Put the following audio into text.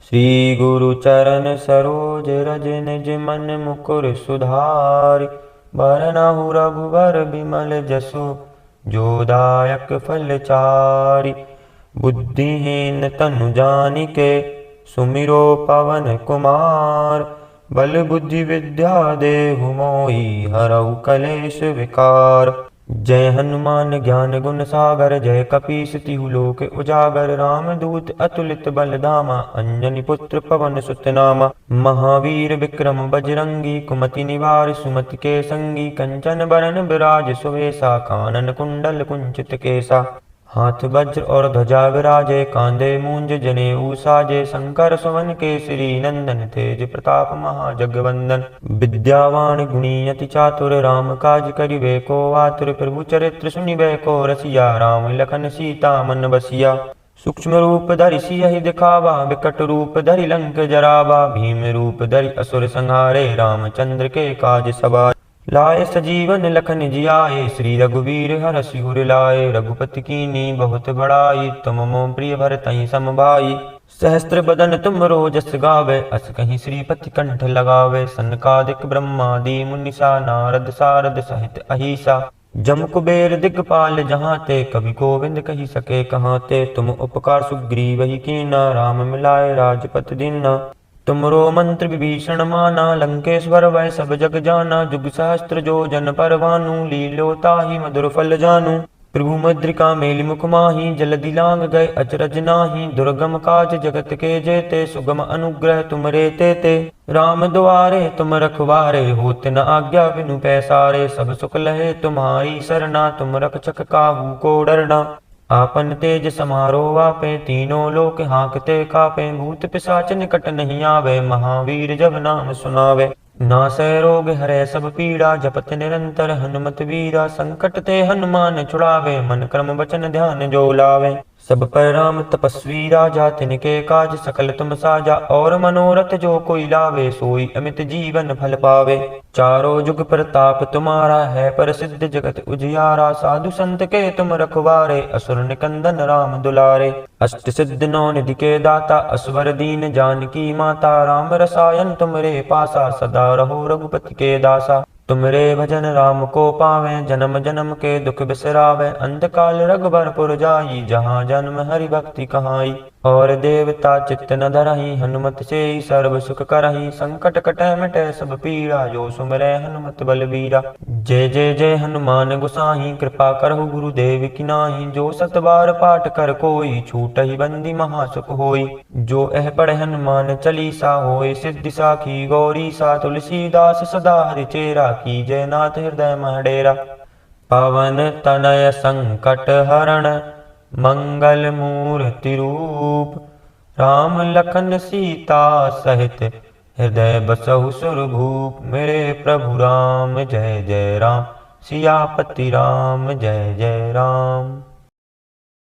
श्री गुरु चरण सरोज रज निज मन मुकुर सुधारि। बरनहु रघुबर बिमल जसु जो दायक फल चारि। बुद्धिहीन तनु जानिके सुमिरो पवन कुमार। बल बुद्धि विद्या देहु मोहि हरहु कलेश विकार। जय हनुमान ज्ञान गुण सागर जय कपीस तिहु लोक उजागर। रामदूत अतुलित बल धामा अंजनी पुत्र पवन सुत नामा। महावीर विक्रम बजरंगी कुमति निवार सुमति के संगी। कंचन बरन बिराज सुवेसा कानन कुंडल कुंचित केसा। हाथ वज्र और ध्वजा विराजे कांधे मूंज जनेऊ साजे। शंकर सुवन केसरी नंदन तेज प्रताप महाजगवंदन। विद्यावान गुणी अति चातुर राम काज करिबे को आतुर। प्रभु चरित्र सुनिबे को रसिया राम लखन सीता मन बसिया। सूक्ष्म रूप धरि सियहि दिखावा विकट रूप धरि लंक जरावा। भीम रूप धरि असुर संहारे रामचंद्र के काज सवारे। लाए सजीवन लखन जियाए श्री रघुवीर हरषि उर लाए। रघुपति कीन्ही बहुत बड़ाई तुम मम प्रिय भरतहि सम भाई। सहस्त्र बदन तुम रोजस गावे अस कहीं श्रीपति कंठ लगावे। सनकादिक ब्रह्मादि मुनीसा नारद सारद सहित अहिसा। जम कुबेर दिगपाल जहाँ ते कवि गोविंद कही सके कहाँ ते। तुम उपकार सुग्रीवहि कीन्हा राम मिलाए राजपत दीन्हा। तुमरो मंत्र विभीषण माना लंकेश्वर वै सब जग जाना। जुग सहस्त्र जो जन पर भानु लीलो ताहि मधुर फल जानू। प्रभु मुद्रिका मेलि मुख माहि जलधि लांग गए अचरज नाहि। दुर्गम काज जगत के जेते सुगम अनुग्रह तुमरे तेते। राम दुआरे तुम रखवारे होत न आज्ञा बिनु पैसारे। सब सुख लहे तुम्हारी सरना तुम रक्षक काहू को डरना। आपन तेज समारो आपे तीनों लोक हांकते कापे। भूत पिशाच निकट नहीं आवे महावीर जब नाम सुनावे। नासै रोग हरै सब पीड़ा जपत निरंतर हनुमत वीरा। संकट ते हनुमान छुड़ावे मन क्रम वचन ध्यान जो लावे। सब पर राम तपस्वी राजा तिनके काज सकल तुम साजा। और मनोरथ जो कोई लावे सोई अमित जीवन फल पावे। चारों जुग प्रताप तुम्हारा है प्रसिद्ध जगत उजियारा। साधु संत के तुम रखवारे असुर निकंदन राम दुलारे। अष्ट सिद्ध नौ निधि के दाता असवर दीन जानकी माता। राम रसायन तुमरे पासा सदा रहो रघुपति के दासा। तुमरे भजन राम को पावे जन्म जन्म के दुख बिसरावे। अंत काल रघुबरपुर जाई जहाँ जन्म हरि भक्ति कहाई। और देवता चित्त न धरहि हनुमत से सर्व सुख करहि। संकट कटै मिटै सब पीड़ा जो सुमिरै हनुमत बलबीरा। जय जय जय हनुमान गोसाई कृपा करहु गुरुदेव की नाहि। जो सत बार पाठ कर कोई छूटहि बंदी महासुख होई। जो एह पढ़े हनुमान चालीसा होय सिद्धि साखी गौरीसा। तुलसीदास सदा हरिचेरा की जय नाथ हृदय मह डेरा। पवन तनय संकट हरण मंगल मूर्ति रूप। राम लखन सीता सहित हृदय बसहु सुरभूप। मेरे प्रभु राम जय जय राम सियापति राम जय जय राम।